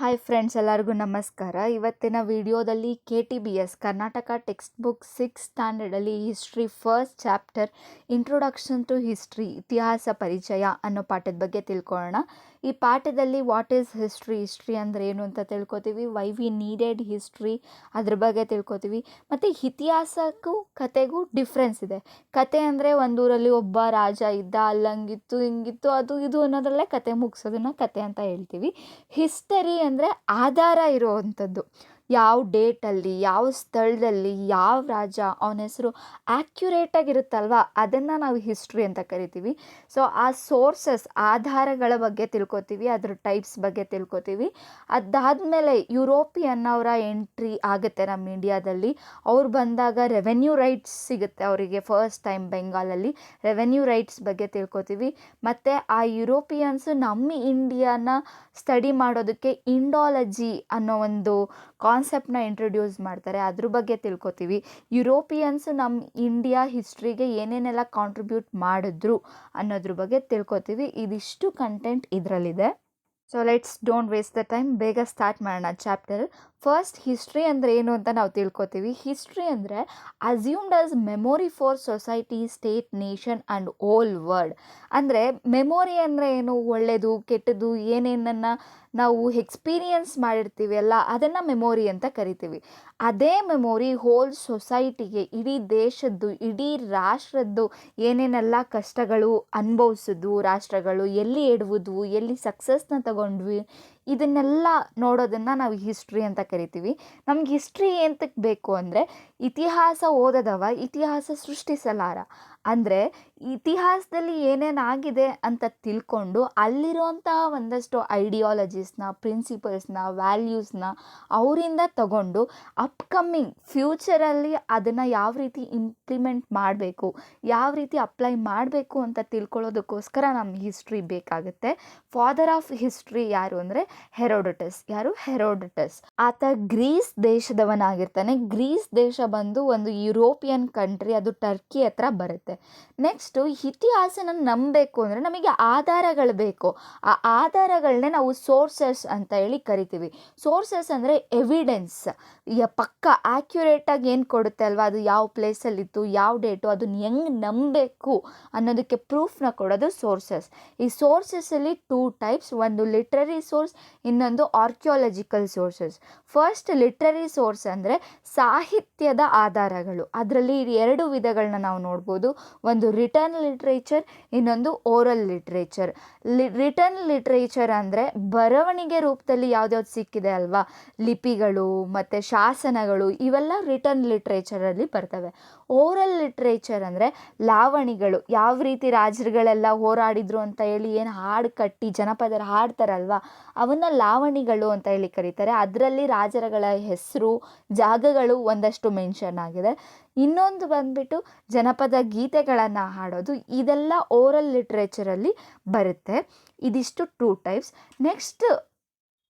Hi friends, ಎಲ್ಲರಿಗೂ ನಮಸ್ಕಾರ. ಇವತ್ತಿನ ವಿಡಿಯೋದಲ್ಲಿ KTBS Karnataka text book 6th ಸ್ಟ್ಯಾಂಡರ್ಡಲ್ಲಿ history first chapter introduction to history ಇತಿಹಾಸ ಪರಿಚಯ ಅನ್ನೋ ಪಾಠದ ಬಗ್ಗೆ ತಿಳ್ಕೊಳ್ಳೋಣ. ಈ ಪಾಠದಲ್ಲಿ ವಾಟ್ ಈಸ್ ಹಿಸ್ಟ್ರಿ ಅಂದರೆ ಏನು ಅಂತ ತಿಳ್ಕೊತೀವಿ. ವೈ ವಿ ನೀಡೆಡ್ ಹಿಸ್ಟ್ರಿ ಅದ್ರ ಬಗ್ಗೆ ತಿಳ್ಕೊತೀವಿ. ಮತ್ತು ಇತಿಹಾಸಕ್ಕೂ ಕತೆಗೂ ಡಿಫ್ರೆನ್ಸ್ ಇದೆ. ಕತೆ ಅಂದರೆ ಒಂದೂರಲ್ಲಿ ಒಬ್ಬ ರಾಜ ಇದ್ದ, ಅಲ್ಲಂಗಿತ್ತು ಹಿಂಗಿತ್ತು ಅದು ಇದು ಅನ್ನೋದ್ರಲ್ಲೇ ಕತೆ ಮುಗಿಸೋದನ್ನ ಕತೆ ಅಂತ ಹೇಳ್ತೀವಿ. ಹಿಸ್ಟರಿ ಅಂದರೆ ಆಧಾರ ಇರುವಂಥದ್ದು. ಯಾವ ಡೇಟಲ್ಲಿ, ಯಾವ ಸ್ಥಳದಲ್ಲಿ, ಯಾವ ರಾಜ, ಅವನ ಹೆಸರು ಆ್ಯಕ್ಯುರೇಟಾಗಿರುತ್ತಲ್ವ, ಅದನ್ನು ನಾವು ಹಿಸ್ಟ್ರಿ ಅಂತ ಕರಿತೀವಿ. ಸೊ ಆ ಸೋರ್ಸಸ್, ಆಧಾರಗಳ ಬಗ್ಗೆ ತಿಳ್ಕೊತೀವಿ, ಅದ್ರ ಟೈಪ್ಸ್ ಬಗ್ಗೆ ತಿಳ್ಕೊತೀವಿ. ಅದಾದಮೇಲೆ ಯುರೋಪಿಯನ್ ಅವರ ಎಂಟ್ರಿ ಆಗುತ್ತೆ ನಮ್ಮ ಇಂಡಿಯಾದಲ್ಲಿ. ಅವ್ರು ಬಂದಾಗ ರೆವೆನ್ಯೂ ರೈಟ್ಸ್ ಸಿಗುತ್ತೆ ಅವರಿಗೆ. ಫಸ್ಟ್ ಟೈಮ್ ಬೆಂಗಾಲಲ್ಲಿ ರೆವೆನ್ಯೂ ರೈಟ್ಸ್ ಬಗ್ಗೆ ತಿಳ್ಕೊತೀವಿ. ಮತ್ತು ಆ ಯುರೋಪಿಯನ್ಸು ನಮ್ಮ ಇಂಡಿಯಾನ ಸ್ಟಡಿ ಮಾಡೋದಕ್ಕೆ ಇಂಡಾಲಜಿ ಅನ್ನೋ ಒಂದು ಕಾನ್ಸೆಪ್ಟನ್ನ ಇಂಟ್ರೊಡ್ಯೂಸ್ ಮಾಡ್ತಾರೆ. ಅದ್ರ ಬಗ್ಗೆ ತಿಳ್ಕೊತೀವಿ. ಯುರೋಪಿಯನ್ಸು ನಮ್ಮ ಇಂಡಿಯಾ ಹಿಸ್ಟ್ರಿಗೆ ಏನೇನೆಲ್ಲ ಕಾಂಟ್ರಿಬ್ಯೂಟ್ ಮಾಡಿದ್ರು ಅನ್ನೋದ್ರ ಬಗ್ಗೆ ತಿಳ್ಕೊತೀವಿ. ಇದಿಷ್ಟು ಕಂಟೆಂಟ್ ಇದರಲ್ಲಿದೆ. So let's don't waste the time, ಬೇಗ ಸ್ಟಾರ್ಟ್ ಮಾಡೋಣ ಚಾಪ್ಟರ್. ಫಸ್ಟ್ ಹಿಸ್ಟ್ರಿ ಅಂದರೆ ಏನು ಅಂತ ನಾವು ತಿಳ್ಕೊತೀವಿ. ಹಿಸ್ಟ್ರಿ ಅಂದರೆ assumed as memory for society, state, nation and whole world. ಅಂದರೆ ಮೆಮೊರಿ ಅಂದರೆ ಏನು, ಒಳ್ಳೆಯದು ಕೆಟ್ಟದ್ದು ಏನೇನನ್ನು ನಾವು ಎಕ್ಸ್ಪೀರಿಯನ್ಸ್ ಮಾಡಿರ್ತೀವಿ ಅಲ್ಲ, ಅದನ್ನು ಮೆಮೊರಿ ಅಂತ ಕರಿತೀವಿ. ಅದೇ ಮೆಮೊರಿ ಹೋಲ್ ಸೊಸೈಟಿಗೆ, ಇಡೀ ದೇಶದ್ದು, ಇಡೀ ರಾಷ್ಟ್ರದ್ದು ಏನೇನೆಲ್ಲ ಕಷ್ಟಗಳು ಅನುಭವಿಸಿದ್ವು ರಾಷ್ಟ್ರಗಳು, ಎಲ್ಲಿ ಎಡವುದ್ವು, ಎಲ್ಲಿ ಸಕ್ಸಸ್ನ ತಗೊಂಡ್ವಿ, ಇದನ್ನೆಲ್ಲ ನೋಡೋದನ್ನು ನಾವು ಹಿಸ್ಟ್ರಿ ಅಂತ ಕರಿತೀವಿ. ನಮ್ಗೆ ಹಿಸ್ಟ್ರಿ ಎಂತಕ್ಕೆ ಬೇಕು ಅಂದರೆ, ಇತಿಹಾಸ ಓದದವ ಇತಿಹಾಸ ಸೃಷ್ಟಿಸಲಾರ. ಅಂದರೆ ಇತಿಹಾಸದಲ್ಲಿ ಏನೇನಾಗಿದೆ ಅಂತ ತಿಳ್ಕೊಂಡು ಅಲ್ಲಿರುವಂತಹ ಒಂದಷ್ಟು ಐಡಿಯಾಲಜೀಸ್ನ, ಪ್ರಿನ್ಸಿಪಲ್ಸ್ನ, ವ್ಯಾಲ್ಯೂಸ್ನ ಅವರಿಂದ ತಗೊಂಡು ಅಪ್ಕಮ್ಮಿಂಗ್ ಫ್ಯೂಚರಲ್ಲಿ ಅದನ್ನು ಯಾವ ರೀತಿ ಇಂಪ್ಲಿಮೆಂಟ್ ಮಾಡಬೇಕು, ಯಾವ ರೀತಿ ಅಪ್ಲೈ ಮಾಡಬೇಕು ಅಂತ ತಿಳ್ಕೊಳ್ಳೋದಕ್ಕೋಸ್ಕರ ನಮ್ಗೆ ಹಿಸ್ಟ್ರಿ ಬೇಕಾಗುತ್ತೆ. ಫಾದರ್ ಆಫ್ ಹಿಸ್ಟ್ರಿ ಯಾರು ಅಂದರೆ ಹೆರೋಡಟಸ್. ಯಾರು? ಹೆರೋಡಟಸ್. ಆತ ಗ್ರೀಸ್ ದೇಶದವನಾಗಿರ್ತಾನೆ. ಗ್ರೀಸ್ ದೇಶ ಬಂದು ಒಂದು ಯುರೋಪಿಯನ್ ಕಂಟ್ರಿ, ಅದು ಟರ್ಕಿ ಹತ್ರ ಬರುತ್ತೆ. ನೆಕ್ಸ್ಟು ಇತಿಹಾಸನ ನಂಬಬೇಕು ಅಂದರೆ ನಮಗೆ ಆಧಾರಗಳು ಬೇಕು. ಆ ಆಧಾರಗಳನ್ನೇ ನಾವು ಸೋರ್ಸಸ್ ಅಂತ ಹೇಳಿ ಕರಿತೀವಿ. ಸೋರ್ಸಸ್ ಅಂದರೆ ಎವಿಡೆನ್ಸ್, ಪಕ್ಕ ಆ್ಯಕ್ಯುರೇಟಾಗಿ ಏನು ಕೊಡುತ್ತೆ ಅಲ್ವಾ, ಅದು ಯಾವ ಪ್ಲೇಸಲ್ಲಿತ್ತು, ಯಾವ ಡೇಟು, ಅದನ್ನು ಹೆಂಗೆ ನಂಬಬೇಕು ಅನ್ನೋದಕ್ಕೆ ಪ್ರೂಫ್ನ ಕೊಡೋದು ಸೋರ್ಸಸ್. ಈ ಸೋರ್ಸಸ್ಸಲ್ಲಿ 2 ಟೈಪ್ಸ್, ಒಂದು ಲಿಟ್ರರಿ ಸೋರ್ಸ್, ಇನ್ನೊಂದು archaeological sources. First literary source ಅಂದರೆ ಸಾಹಿತ್ಯದ ಆಧಾರಗಳು. ಅದರಲ್ಲಿ 2 ವಿಧಗಳನ್ನ ನಾವು ನೋಡ್ಬೋದು. ಒಂದು ರಿಟರ್ನ್ ಲಿಟ್ರೇಚರ್, ಇನ್ನೊಂದು ಓರಲ್ ಲಿಟ್ರೇಚರ್. ರಿಟರ್ನ್ ಲಿಟ್ರೇಚರ್ ಅಂದರೆ ಬರವಣಿಗೆ ರೂಪದಲ್ಲಿ ಯಾವ್ದ್ಯಾವ್ದು ಸಿಕ್ಕಿದೆ ಅಲ್ವಾ, ಲಿಪಿಗಳು ಮತ್ತು ಶಾಸನಗಳು, ಇವೆಲ್ಲ ರಿಟರ್ನ್ ಲಿಟ್ರೇಚರಲ್ಲಿ ಬರ್ತವೆ. ಓರಲ್ ಲಿಟ್ರೇಚರ್ ಅಂದರೆ ಲಾವಣಿಗಳು, ಯಾವ ರೀತಿ ರಾಜರುಗಳೆಲ್ಲ ಹೋರಾಡಿದ್ರು ಅಂತ ಹೇಳಿ ಏನು ಹಾಡು ಕಟ್ಟಿ ಜನಪದರ ಹಾಡ್ತಾರಲ್ವ, ಅವನ್ನ ಲಾವಣಿಗಳು ಅಂತ ಹೇಳಿ ಕರೀತಾರೆ. ಅದರಲ್ಲಿ ರಾಜರುಗಳ ಹೆಸರು, ಜಾಗಗಳು ಒಂದಷ್ಟು ಮೆನ್ಷನ್ ಆಗಿದೆ. ಇನ್ನೊಂದು ಬಂದ್ಬಿಟ್ಟು ಜನಪದ ಗೀತೆಗಳನ್ನು ಹಾಡೋದು. ಇದೆಲ್ಲ ಓರಲ್ ಲಿಟ್ರೇಚರಲ್ಲಿ ಬರುತ್ತೆ. ಇದಿಷ್ಟು 2 ಟೈಪ್ಸ್. ನೆಕ್ಸ್ಟ್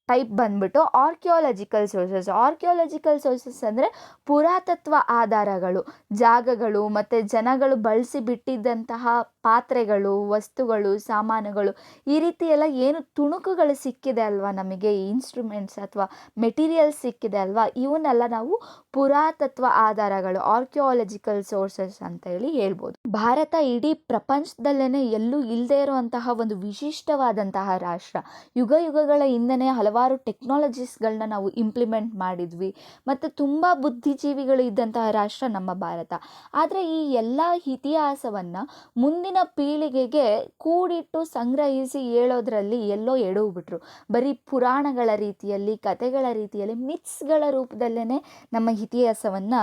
ಟೈಪ್ ಬಂದ್ಬಿಟ್ಟು ಆರ್ಕಿಯಾಲಜಿಕಲ್ ಸೋರ್ಸಸ್. ಆರ್ಕಿಯಾಲಜಿಕಲ್ ಸೋರ್ಸಸ್ ಅಂದರೆ ಪುರಾತತ್ವ ಆಧಾರಗಳು, ಜಾಗಗಳು ಮತ್ತು ಜನಗಳು ಬಳಸಿ ಬಿಟ್ಟಿದ್ದಂತಹ ಪಾತ್ರೆಗಳು, ವಸ್ತುಗಳು, ಸಾಮಾನುಗಳು, ಈ ರೀತಿ ಎಲ್ಲ ಏನು ತುಣುಕುಗಳು ಸಿಕ್ಕಿದೆ ಅಲ್ವಾ ನಮಗೆ, ಇನ್ಸ್ಟ್ರೂಮೆಂಟ್ಸ್ ಅಥವಾ ಮೆಟೀರಿಯಲ್ಸ್ ಸಿಕ್ಕಿದೆ ಅಲ್ವಾ, ಇವನ್ನೆಲ್ಲ ನಾವು ಪುರಾತತ್ವ ಆಧಾರಗಳು, ಆರ್ಕಿಯಾಲಜಿಕಲ್ ಸೋರ್ಸಸ್ ಅಂತ ಹೇಳಿ ಹೇಳ್ಬೋದು. ಭಾರತ ಇಡೀ ಪ್ರಪಂಚದಲ್ಲೇ ಎಲ್ಲೂ ಇಲ್ಲದೇ ಇರುವಂತಹ ಒಂದು ವಿಶಿಷ್ಟವಾದಂತಹ ರಾಷ್ಟ್ರ. ಯುಗ ಯುಗಗಳ ಹಿಂದೆನೇ ಹಲವಾರು ಟೆಕ್ನಾಲಜೀಸ್ಗಳನ್ನ ನಾವು ಇಂಪ್ಲಿಮೆಂಟ್ ಮಾಡಿದ್ವಿ ಮತ್ತು ತುಂಬ ಬುದ್ಧಿಜೀವಿಗಳು ಇದ್ದಂತಹ ರಾಷ್ಟ್ರ ನಮ್ಮ ಭಾರತ. ಆದರೆ ಈ ಎಲ್ಲ ಇತಿಹಾಸವನ್ನು ಮುಂದಿನ ಪೀಳಿಗೆಗೆ ಕೂಡಿಟ್ಟು ಸಂಗ್ರಹಿಸಿ ಹೇಳೋದ್ರಲ್ಲಿ ಎಲ್ಲೋ ಎಡವ್ಬಿಟ್ರು. ಬರೀ ಪುರಾಣಗಳ ರೀತಿಯಲ್ಲಿ, ಕತೆಗಳ ರೀತಿಯಲ್ಲಿ, ಮಿತ್ಸ್ಗಳ ರೂಪದಲ್ಲೇ ನಮ್ಮ ಇತಿಹಾಸವನ್ನು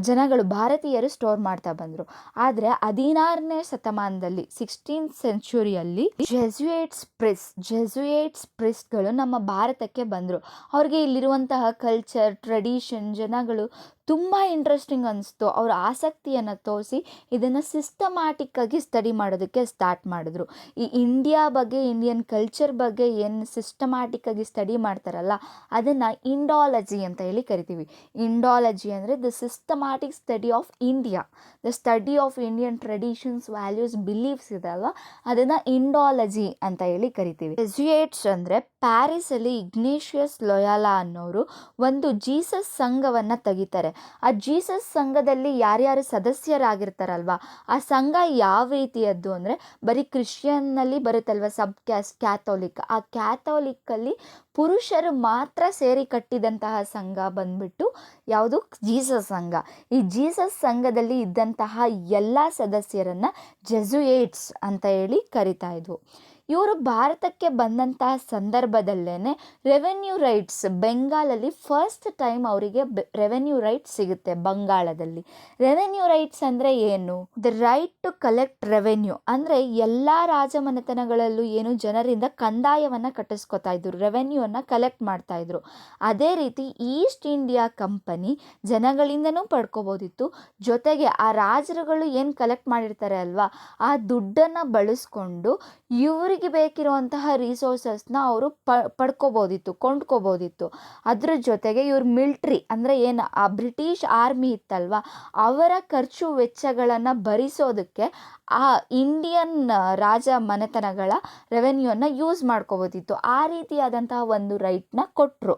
ಜನಗಳು, ಭಾರತೀಯರು ಸ್ಟೋರ್ ಮಾಡ್ತಾ ಬಂದರು. ಆದರೆ 16ನೇ ಶತಮಾನದಲ್ಲಿ 16th ಸೆಂಚುರಿಯಲ್ಲಿ ಜೆಸುಯೇಟ್ಸ್ ಪ್ರಿಸ್ಟ್ಗಳು ನಮ್ಮ ಭಾರತಕ್ಕೆ ಬಂದರು. ಅವ್ರಿಗೆ ಇಲ್ಲಿರುವಂತಹ ಕಲ್ಚರ್, ಟ್ರೆಡಿಷನ್, ಜನಗಳು ತುಂಬ ಇಂಟ್ರೆಸ್ಟಿಂಗ್ ಅನಿಸ್ತು. ಅವ್ರ ಆಸಕ್ತಿಯನ್ನು ತೋರಿಸಿ ಇದನ್ನು ಸಿಸ್ಟಮ್ಯಾಟಿಕ್ಕಾಗಿ ಸ್ಟಡಿ ಮಾಡೋದಕ್ಕೆ ಸ್ಟಾರ್ಟ್ ಮಾಡಿದ್ರು. ಈ ಇಂಡಿಯಾ ಬಗ್ಗೆ, ಇಂಡಿಯನ್ ಕಲ್ಚರ್ ಬಗ್ಗೆ ಏನು ಸಿಸ್ಟಮ್ಯಾಟಿಕ್ಕಾಗಿ ಸ್ಟಡಿ ಮಾಡ್ತಾರಲ್ಲ, ಅದನ್ನು ಇಂಡಾಲಜಿ ಅಂತ ಹೇಳಿ ಕರಿತೀವಿ. ಇಂಡಾಲಜಿ ಅಂದರೆ the systematic study of India, the study of Indian traditions, values, beliefs ಇದೆ ಅಲ್ವಾ, ಅದನ್ನು ಇಂಡಾಲಜಿ ಅಂತ ಹೇಳಿ ಕರಿತೀವಿ. ಜೆಸುಯಿಟ್ಸ್ ಅಂದರೆ ಪ್ಯಾರಿಸಲ್ಲಿ ಇಗ್ನೇಷಿಯಸ್ ಲೊಯಾಲಾ ಅನ್ನೋರು ಒಂದು ಜೀಸಸ್ ಸಂಘವನ್ನು ತೆಗಿತಾರೆ. ಆ ಜೀಸಸ್ ಸಂಘದಲ್ಲಿ ಯಾರ್ಯಾರು ಸದಸ್ಯರಾಗಿರ್ತಾರಲ್ವ, ಆ ಸಂಘ ಯಾವ ರೀತಿಯದ್ದು ಅಂದರೆ ಬರೀ ಕ್ರಿಶ್ಚಿಯನ್ನಲ್ಲಿ ಬರುತ್ತಲ್ವ ಸಬ್ ಕ್ಯಾಸ್ಟ್ ಕ್ಯಾಥೋಲಿಕ್, ಆ ಕ್ಯಾಥೋಲಿಕ್ಕಲ್ಲಿ ಪುರುಷರು ಮಾತ್ರ ಸೇರಿ ಕಟ್ಟಿದಂತಹ ಸಂಘ ಬಂದ್ಬಿಟ್ಟು ಯಾವುದು, ಜೀಸಸ್ ಸಂಘ. ಈ ಜೀಸಸ್ ಸಂಘದಲ್ಲಿ ಇದ್ದಂತಹ ಎಲ್ಲ ಸದಸ್ಯರನ್ನು ಜೆಸುಯಿಟ್ಸ್ ಅಂತ ಹೇಳಿ ಕರಿತಾ ಇದ್ವು. ಇವರು ಭಾರತಕ್ಕೆ ಬಂದಂತಹ ಸಂದರ್ಭದಲ್ಲೇ ರೆವೆನ್ಯೂ ರೈಟ್ಸ್, ಬೆಂಗಾಲಲ್ಲಿ ಫಸ್ಟ್ ಟೈಮ್ ಅವರಿಗೆ ರೆವೆನ್ಯೂ ರೈಟ್ಸ್ ಸಿಗುತ್ತೆ. ಬಂಗಾಳದಲ್ಲಿ ರೆವೆನ್ಯೂ ರೈಟ್ಸ್ ಅಂದರೆ ಏನು, the right to collect revenue ಅಂದರೆ ಎಲ್ಲ ರಾಜಮನೆತನಗಳಲ್ಲೂ ಏನು ಜನರಿಂದ ಕಂದಾಯವನ್ನು ಕಟ್ಟಿಸ್ಕೊತಾ ಇದ್ರು, ರೆವೆನ್ಯೂವನ್ನು ಕಲೆಕ್ಟ್ ಮಾಡ್ತಾ ಇದ್ರು. ಅದೇ ರೀತಿ ಈಸ್ಟ್ ಇಂಡಿಯಾ ಕಂಪನಿ ಜನಗಳಿಂದನೂ ಪಡ್ಕೋಬೋದಿತ್ತು. ಜೊತೆಗೆ ಆ ರಾಜರುಗಳು ಏನು ಕಲೆಕ್ಟ್ ಮಾಡಿರ್ತಾರೆ ಅಲ್ವಾ, ಆ ದುಡ್ಡನ್ನು ಬಳಸ್ಕೊಂಡು ಇವರಿಗೆ ಬೇಕಿರುವಂತಹ ರಿಸೋರ್ಸಸ್ನ ಅವರು ಪಡ್ಕೋಬೋದಿತ್ತು, ಕೊಂಡ್ಕೋಬೋದಿತ್ತು. ಅದ್ರ ಜೊತೆಗೆ ಇವ್ರ ಮಿಲ್ಟ್ರಿ ಅಂದರೆ ಏನು ಆ ಬ್ರಿಟಿಷ್ ಆರ್ಮಿ ಇತ್ತಲ್ವ, ಅವರ ಖರ್ಚು ವೆಚ್ಚಗಳನ್ನು ಭರಿಸೋದಕ್ಕೆ ಆ ಇಂಡಿಯನ್ ರಾಜ ಮನೆತನಗಳ ರೆವೆನ್ಯೂನ ಯೂಸ್ ಮಾಡ್ಕೋಬೋದಿತ್ತು. ಆ ರೀತಿಯಾದಂತಹ ಒಂದು ರೈಟ್ನ ಕೊಟ್ಟರು.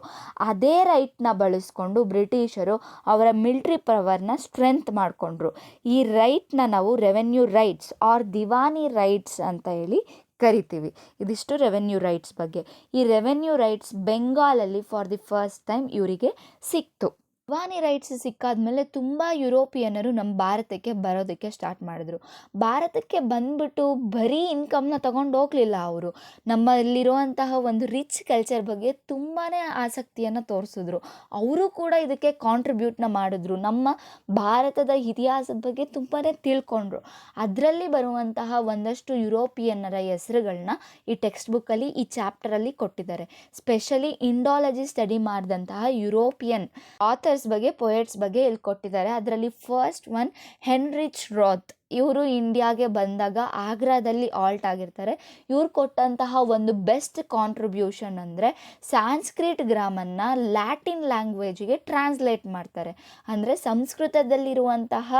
ಅದೇ ರೈಟ್ನ ಬಳಸ್ಕೊಂಡು ಬ್ರಿಟಿಷರು ಅವರ ಮಿಲ್ಟ್ರಿ ಪವರ್ನ ಸ್ಟ್ರೆಂತ್ ಮಾಡಿಕೊಂಡ್ರು. ಈ ರೈಟ್ನ ನಾವು revenue rights or Diwani rights ಅಂತ ಹೇಳಿ ಕರಿತೀವಿ. ಇದಿಷ್ಟು ರೆವೆನ್ಯೂ ರೈಟ್ಸ್ ಬಗ್ಗೆ. ಈ ರೆವೆನ್ಯೂ ರೈಟ್ಸ್ ಬೆಂಗಾಲಲ್ಲಿ ಫಾರ್ ದಿ ಫಸ್ಟ್ ಟೈಮ್ ಇವರಿಗೆ ಸಿಕ್ತು. ದಿವಾನಿ ರೈಟ್ಸ್ ಸಿಕ್ಕಾದ್ಮೇಲೆ ತುಂಬ ಯುರೋಪಿಯನ್ನರು ನಮ್ಮ ಭಾರತಕ್ಕೆ ಬರೋದಕ್ಕೆ ಸ್ಟಾರ್ಟ್ ಮಾಡಿದ್ರು. ಭಾರತಕ್ಕೆ ಬಂದ್ಬಿಟ್ಟು ಬರೀ ಇನ್ಕಮ್ನ ತಗೊಂಡು ಹೋಗಲಿಲ್ಲ, ಅವರು ನಮ್ಮಲ್ಲಿರುವಂತಹ ಒಂದು ರಿಚ್ ಕಲ್ಚರ್ ಬಗ್ಗೆ ತುಂಬಾ ಆಸಕ್ತಿಯನ್ನು ತೋರಿಸಿದ್ರು. ಅವರು ಕೂಡ ಇದಕ್ಕೆ ಕಾಂಟ್ರಿಬ್ಯೂಟ್ನ ಮಾಡಿದ್ರು. ನಮ್ಮ ಭಾರತದ ಇತಿಹಾಸದ ಬಗ್ಗೆ ತುಂಬಾ ತಿಳ್ಕೊಂಡ್ರು. ಅದರಲ್ಲಿ ಬರುವಂತಹ ಒಂದಷ್ಟು ಯುರೋಪಿಯನ್ನರ ಹೆಸರುಗಳನ್ನ ಈ ಟೆಕ್ಸ್ಟ್ ಬುಕ್ಕಲ್ಲಿ, ಈ ಚಾಪ್ಟರಲ್ಲಿ ಕೊಟ್ಟಿದ್ದಾರೆ. ಸ್ಪೆಷಲಿ ಇಂಡಾಲಜಿ ಸ್ಟಡಿ ಮಾಡಿದಂತಹ ಯುರೋಪಿಯನ್ ಆಥರ್ಸ್ ಬಗ್ಗೆ, ಪೊಯೆಟ್ಸ್ ಬಗ್ಗೆ ಇಲ್ಲಿ ಕೊಟ್ಟಿದ್ದಾರೆ. ಅದರಲ್ಲಿ ಫಸ್ಟ್ ಒನ್ ಹೆನ್ರಿಚ್ ರಾತ್. ಇವರು ಇಂಡಿಯಾಗೆ ಬಂದಾಗ ಆಗ್ರಾದಲ್ಲಿ ಆಲ್ಟ್ ಆಗಿರ್ತಾರೆ. ಇವ್ರು ಕೊಟ್ಟಂತಹ ಒಂದು ಬೆಸ್ಟ್ ಕಾಂಟ್ರಿಬ್ಯೂಷನ್ ಅಂದರೆ ಸಾಂಸ್ಕ್ರಿಟ್ ಗ್ರಾಮನ್ನು ಲ್ಯಾಟಿನ್ ಲ್ಯಾಂಗ್ವೇಜಿಗೆ ಟ್ರಾನ್ಸ್ಲೇಟ್ ಮಾಡ್ತಾರೆ. ಅಂದರೆ ಸಂಸ್ಕೃತದಲ್ಲಿರುವಂತಹ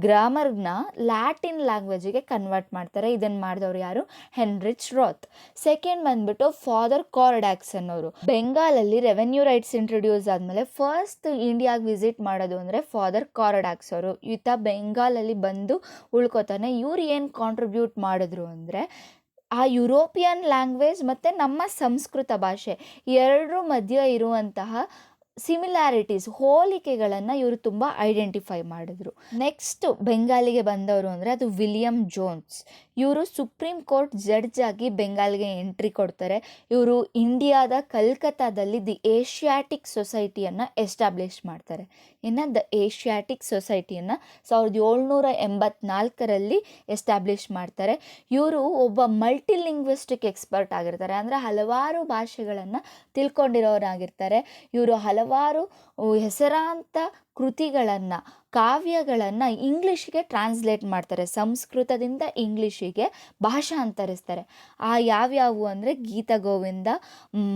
ಗ್ರಾಮರ್ನ ಲ್ಯಾಟಿನ್ ಲ್ಯಾಂಗ್ವೇಜಿಗೆ ಕನ್ವರ್ಟ್ ಮಾಡ್ತಾರೆ. ಇದನ್ನು ಮಾಡಿದವರು ಯಾರು, ಹೆನ್ರಿಚ್ ರಾತ್. ಸೆಕೆಂಡ್ ಬಂದ್ಬಿಟ್ಟು ಫಾದರ್ ಕಾರ್ಡ್ಯಾಕ್ಸ್ ಅನ್ನೋರು. ಬೆಂಗಾಲಲ್ಲಿ ರೆವೆನ್ಯೂ ರೈಟ್ಸ್ ಇಂಟ್ರೊಡ್ಯೂಸ್ ಆದಮೇಲೆ ಫಸ್ಟ್ ಇಂಡಿಯಾಗೆ ವಿಸಿಟ್ ಮಾಡೋದು ಅಂದರೆ ಫಾದರ್ ಕಾರ್ಡ್ಯಾಕ್ಸ್ ಅವರು. ಈತ ಬೆಂಗಾಲಲ್ಲಿ ಬಂದು ಉಳ್ಕೋತಾನೆ. ಇವ್ರು ಏನು ಕಾಂಟ್ರಿಬ್ಯೂಟ್ ಮಾಡಿದ್ರು ಅಂದರೆ ಆ ಯುರೋಪಿಯನ್ ಲ್ಯಾಂಗ್ವೇಜ್ ಮತ್ತು ನಮ್ಮ ಸಂಸ್ಕೃತ ಭಾಷೆ ಎರಡರ ಮಧ್ಯೆ ಇರುವಂತಹ ಸಿಮಿಲ್ಯಾರಿಟೀಸ್, ಹೋಲಿಕೆಗಳನ್ನು ಇವರು ತುಂಬ ಐಡೆಂಟಿಫೈ ಮಾಡಿದ್ರು. ನೆಕ್ಸ್ಟ್ ಬೆಂಗಾಲಿಗೆ ಬಂದವರು ಅಂದರೆ ಅದು ವಿಲಿಯಂ ಜೋನ್ಸ್. ಇವರು ಸುಪ್ರೀಂ ಕೋರ್ಟ್ ಜಡ್ಜ್ ಆಗಿ ಬೆಂಗಾಲ್ಗೆ ಎಂಟ್ರಿ ಕೊಡ್ತಾರೆ. ಇವರು ಇಂಡಿಯಾದ ಕಲ್ಕತ್ತಾದಲ್ಲಿ ದಿ ಏಷ್ಯಾಟಿಕ್ ಸೊಸೈಟಿಯನ್ನು ಎಸ್ಟಾಬ್ಲಿಷ್ ಮಾಡ್ತಾರೆ. ಇನ್ನು ದ ಏಷ್ಯಾಟಿಕ್ ಸೊಸೈಟಿಯನ್ನು 1784ರಲ್ಲಿ ಎಸ್ಟಾಬ್ಲಿಷ್ ಮಾಡ್ತಾರೆ. ಇವರು ಒಬ್ಬ ಮಲ್ಟಿಲಿಂಗ್ವಿಸ್ಟಿಕ್ ಎಕ್ಸ್ಪರ್ಟ್ ಆಗಿರ್ತಾರೆ, ಅಂದರೆ ಹಲವಾರು ಭಾಷೆಗಳನ್ನು ತಿಳ್ಕೊಂಡಿರೋರಾಗಿರ್ತಾರೆ. ಇವರು ಹಲವಾರು ಹೆಸರಾಂತ ಕೃತಿಗಳನ್ನು, ಕಾವ್ಯಗಳನ್ನು ಇಂಗ್ಲೀಷಿಗೆ ಟ್ರಾನ್ಸ್ಲೇಟ್ ಮಾಡ್ತಾರೆ. ಸಂಸ್ಕೃತದಿಂದ ಇಂಗ್ಲೀಷಿಗೆ ಭಾಷಾಂತರಿಸ್ತಾರೆ. ಆ ಯಾವ್ಯಾವು ಅಂದರೆ ಗೀತಗೋವಿಂದ,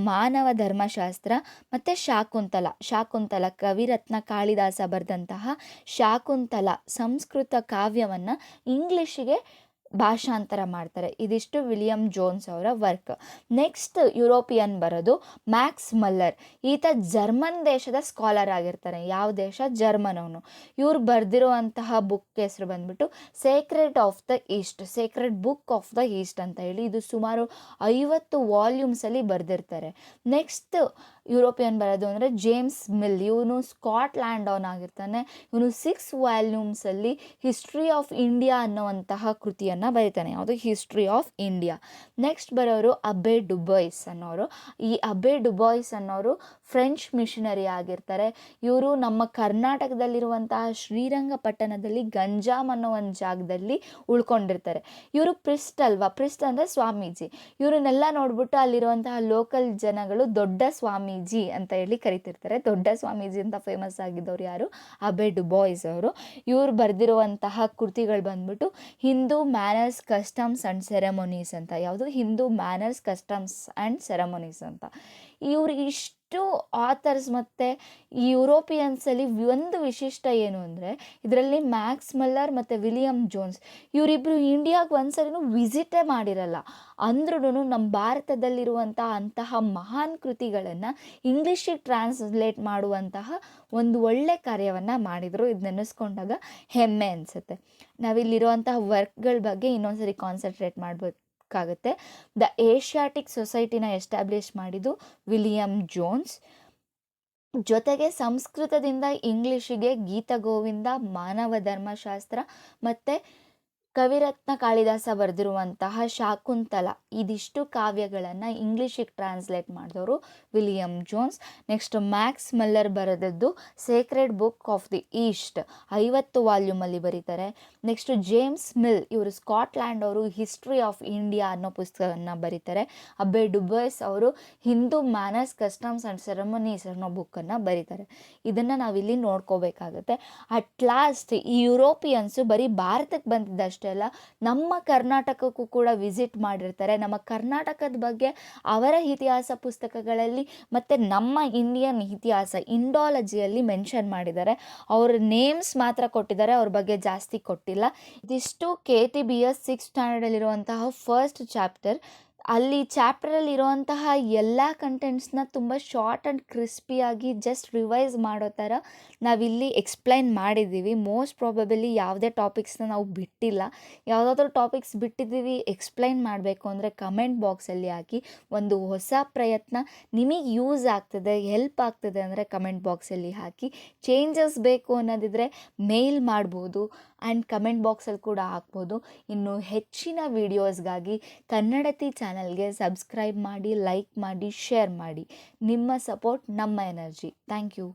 ಮಾನವ ಧರ್ಮಶಾಸ್ತ್ರ ಮತ್ತು ಶಾಕುಂತಲ ಕವಿರತ್ನ ಕಾಳಿದಾಸ ಬರೆದಂತಹ ಶಾಕುಂತಲ ಸಂಸ್ಕೃತ ಕಾವ್ಯವನ್ನು ಇಂಗ್ಲೀಷಿಗೆ ಭಾಷಾಂತರ ಮಾಡ್ತಾರೆ. ಇದಿಷ್ಟು ವಿಲಿಯಂ ಜೋನ್ಸ್ ಅವರ ವರ್ಕ್. ನೆಕ್ಸ್ಟ್ ಯುರೋಪಿಯನ್ ಬರೋದು ಮ್ಯಾಕ್ಸ್ ಮಲ್ಲರ್. ಈತ ಜರ್ಮನ್ ದೇಶದ ಸ್ಕಾಲರ್ ಆಗಿರ್ತಾನೆ. ಯಾವ ದೇಶ, ಜರ್ಮನ್ ಅವನು. ಇವ್ರು ಬರೆದಿರುವಂತಹ ಬುಕ್ ಹೆಸರು ಬಂದ್ಬಿಟ್ಟು Sacred of the East, Sacred book of the East ಅಂತ ಹೇಳಿ. ಇದು ಸುಮಾರು 50 ವಾಲ್ಯೂಮ್ಸಲ್ಲಿ ಬರೆದಿರ್ತಾರೆ. ನೆಕ್ಸ್ಟ್ ಯುರೋಪಿಯನ್ ಬರೋದು ಅಂದರೆ ಜೇಮ್ಸ್ ಮಿಲ್. ಇವನು ಸ್ಕಾಟ್ಲ್ಯಾಂಡ್ ಅವನಾಗಿರ್ತಾನೆ. ಇವನು 6 ವಾಲ್ಯೂಮ್ಸಲ್ಲಿ ಹಿಸ್ಟ್ರಿ ಆಫ್ ಇಂಡಿಯಾ ಅನ್ನುವಂತಹ ಕೃತಿಯನ್ನು ಬುಕ್ಕನ್ನು ಬರೀತಾನೆ, ಯಾವುದು ಹಿಸ್ಟ್ರಿ ಆಫ್ ಇಂಡಿಯಾ. ನೆಕ್ಸ್ಟ್ ಬರೋರು ಅಬೆ ಡುಬಾಯ್ಸ್ ಅನ್ನೋರು. ಈ ಅಬೆ ಡುಬಾಯ್ಸ್ ಅನ್ನೋರು ಫ್ರೆಂಚ್ ಮಿಷನರಿ ಆಗಿರ್ತಾರೆ. ಇವರು ನಮ್ಮ ಕರ್ನಾಟಕದಲ್ಲಿರುವಂತಹ ಶ್ರೀರಂಗಪಟ್ಟಣದಲ್ಲಿ ಗಂಜಾಮ್ ಅನ್ನೋ ಒಂದು ಜಾಗದಲ್ಲಿ ಉಳ್ಕೊಂಡಿರ್ತಾರೆ. ಇವರು ಪ್ರಿಸ್ಟ್ ಅಲ್ವಾ, ಪ್ರಿಸ್ಟ್ ಅಂದರೆ ಸ್ವಾಮೀಜಿ. ಇವರನ್ನೆಲ್ಲ ನೋಡ್ಬಿಟ್ಟು ಅಲ್ಲಿರುವಂತಹ ಲೋಕಲ್ ಜನಗಳು ದೊಡ್ಡ ಸ್ವಾಮೀಜಿ ಅಂತ ಹೇಳಿ ಕರಿತಿರ್ತಾರೆ. ದೊಡ್ಡ ಸ್ವಾಮೀಜಿ ಅಂತ ಫೇಮಸ್ ಆಗಿದ್ದವ್ರು ಯಾರು? ಅಬೆ ಡುಬಾಯ್ಸ್ ಅವರು. ಇವ್ರು ಬರೆದಿರುವಂತಹ ಕೃತಿಗಳು ಬಂದ್ಬಿಟ್ಟು ಹಿಂದೂ ಮ್ಯಾನರ್ಸ್ ಕಸ್ಟಮ್ಸ್ ಆ್ಯಂಡ್ ಸೆರೆಮೊನೀಸ್ ಅಂತ. ಯಾವುದು? ಹಿಂದೂ ಮ್ಯಾನರ್ಸ್ ಕಸ್ಟಮ್ಸ್ ಆ್ಯಂಡ್ ಸೆರೆಮೊನೀಸ್ ಅಂತ. ಇವರು ಇಷ್ಟು ಆಥರ್ಸ್ ಮತ್ತು ಈ ಯುರೋಪಿಯನ್ಸಲ್ಲಿ ಒಂದು ವಿಶಿಷ್ಟ ಏನು ಅಂದರೆ, ಇದರಲ್ಲಿ ಮ್ಯಾಕ್ಸ್ ಮಲ್ಲರ್ ಮತ್ತು ವಿಲಿಯಂ ಜೋನ್ಸ್ ಇವರಿಬ್ಬರು ಇಂಡಿಯಾಗೆ ಒಂದ್ಸರಿನೂ ವಿಸಿಟೇ ಮಾಡಿರಲ್ಲ. ಅಂದ್ರೂ ನಮ್ಮ ಭಾರತದಲ್ಲಿರುವಂತಹ ಅಂತಹ ಮಹಾನ್ ಕೃತಿಗಳನ್ನು ಇಂಗ್ಲೀಷಿಗೆ ಟ್ರಾನ್ಸ್ಲೇಟ್ ಮಾಡುವಂತಹ ಒಂದು ಒಳ್ಳೆ ಕಾರ್ಯವನ್ನು ಮಾಡಿದರು. ಇದು ನೆನೆಸ್ಕೊಂಡಾಗ ಹೆಮ್ಮೆ ಅನಿಸುತ್ತೆ. ನಾವಿಲ್ಲಿರುವಂತಹ ವರ್ಕ್ಗಳ ಬಗ್ಗೆ ಇನ್ನೊಂದ್ಸರಿ ಕಾನ್ಸಂಟ್ರೇಟ್ ಮಾಡಬೇಕಾಗುತ್ತೆ. ದ ಏಷ್ಯಾಟಿಕ್ ಸೊಸೈಟಿನ ಎಸ್ಟಾಬ್ಲಿಷ್ ಮಾಡಿದ್ದು ವಿಲಿಯಂ ಜೋನ್ಸ್. ಜೊತೆಗೆ ಸಂಸ್ಕೃತದಿಂದ ಇಂಗ್ಲೀಷಿಗೆ ಗೀತಗೋವಿಂದ, ಮಾನವ ಧರ್ಮಶಾಸ್ತ್ರ ಮತ್ತು ಕವಿರತ್ನ ಕಾಳಿದಾಸ ಬರೆದಿರುವಂತಹ ಶಾಕುಂತಲ, ಇದಿಷ್ಟು ಕಾವ್ಯಗಳನ್ನು ಇಂಗ್ಲೀಷಿಗೆ ಟ್ರಾನ್ಸ್ಲೇಟ್ ಮಾಡಿದವರು William Jones. Next Max Muller ಬರೆದದ್ದು Sacred book of the East, 50 ವಾಲ್ಯೂಮಲ್ಲಿ ಬರೀತಾರೆ. ನೆಕ್ಸ್ಟ್ ಜೇಮ್ಸ್ ಮಿಲ್, ಇವರು ಸ್ಕಾಟ್ಲ್ಯಾಂಡ್ ಅವರು, ಹಿಸ್ಟ್ರಿ ಆಫ್ ಇಂಡಿಯಾ ಅನ್ನೋ ಪುಸ್ತಕವನ್ನು ಬರೀತಾರೆ. ಅಬೆ ಡುಬಾಯ್ಸ್ ಅವರು ಹಿಂದೂ ಮ್ಯಾನರ್ಸ್ ಕಸ್ಟಮ್ಸ್ ಆ್ಯಂಡ್ ಸೆರೆಮೊನೀಸ್ ಅನ್ನೋ ಬುಕ್ಕನ್ನು ಬರೀತಾರೆ. ಇದನ್ನು ನಾವಿಲ್ಲಿ ನೋಡ್ಕೋಬೇಕಾಗತ್ತೆ. ಅಟ್ ಲಾಸ್ಟ್ ಈ ಯುರೋಪಿಯನ್ಸು ಬರೀ ಭಾರತಕ್ಕೆ ಬಂದಿದ್ದಷ್ಟೇ ಅಲ್ಲ, ನಮ್ಮ ಕರ್ನಾಟಕಕ್ಕೂ ಕೂಡ ವಿಸಿಟ್ ಮಾಡಿರ್ತಾರೆ. ನಮ್ಮ ಕರ್ನಾಟಕದ ಬಗ್ಗೆ ಅವರ ಇತಿಹಾಸ ಪುಸ್ತಕಗಳಲ್ಲಿ ಮತ್ತು ನಮ್ಮ ಇಂಡಿಯನ್ ಇತಿಹಾಸ ಇಂಡಾಲಜಿಯಲ್ಲಿ ಮೆನ್ಷನ್ ಮಾಡಿದ್ದಾರೆ. ಅವ್ರ ನೇಮ್ಸ್ ಮಾತ್ರ ಕೊಟ್ಟಿದ್ದಾರೆ, ಅವ್ರ ಬಗ್ಗೆ ಜಾಸ್ತಿ ಕೊಟ್ಟಿಲ್ಲ. ಇದಿಷ್ಟು KTBS 6th ಸ್ಟ್ಯಾಂಡರ್ಡಲ್ಲಿರುವಂತಹ ಫಸ್ಟ್ ಚಾಪ್ಟರ್. ಅಲ್ಲಿ ಚಾಪ್ಟರಲ್ಲಿರುವಂತಹ ಎಲ್ಲ ಕಂಟೆಂಟ್ಸ್ನ ತುಂಬ ಶಾರ್ಟ್ ಆ್ಯಂಡ್ ಕ್ರಿಸ್ಪಿಯಾಗಿ ಜಸ್ಟ್ ರಿವೈಸ್ ಮಾಡೋ ಥರ ನಾವಿಲ್ಲಿ ಎಕ್ಸ್ಪ್ಲೈನ್ ಮಾಡಿದ್ದೀವಿ. ಮೋಸ್ಟ್ ಪ್ರಾಬಬಲಿ ಯಾವುದೇ ಟಾಪಿಕ್ಸ್ನ ನಾವು ಬಿಟ್ಟಿಲ್ಲ. ಯಾವುದಾದ್ರೂ ಟಾಪಿಕ್ಸ್ ಬಿಟ್ಟಿದ್ದೀವಿ ಎಕ್ಸ್ಪ್ಲೈನ್ ಮಾಡಬೇಕು ಅಂದರೆ ಕಮೆಂಟ್ ಬಾಕ್ಸಲ್ಲಿ ಹಾಕಿ. ಒಂದು ಹೊಸ ಪ್ರಯತ್ನ, ನಿಮಗೆ ಯೂಸ್ ಆಗ್ತದೆ, ಹೆಲ್ಪ್ ಆಗ್ತದೆ ಅಂದರೆ ಕಮೆಂಟ್ ಬಾಕ್ಸಲ್ಲಿ ಹಾಕಿ. ಚೇಂಜಸ್ ಬೇಕು ಅನ್ನೋದಿದ್ರೆ ಮೇಲ್ ಮಾಡ್ಬೋದು ಆ್ಯಂಡ್ ಕಮೆಂಟ್ ಬಾಕ್ಸಲ್ಲಿ ಕೂಡ ಹಾಕ್ಬೋದು. ಇನ್ನು ಹೆಚ್ಚಿನ ವೀಡಿಯೋಸ್ಗಾಗಿ ಕನ್ನಡತಿ ಚಾನಲ್ಗೆ ಸಬ್ಸ್ಕ್ರೈಬ್ ಮಾಡಿ, ಲೈಕ್ ಮಾಡಿ, ಶೇರ್ ಮಾಡಿ. ನಿಮ್ಮ ಸಪೋರ್ಟ್ ನಮ್ಮ ಎನರ್ಜಿ. Thank you.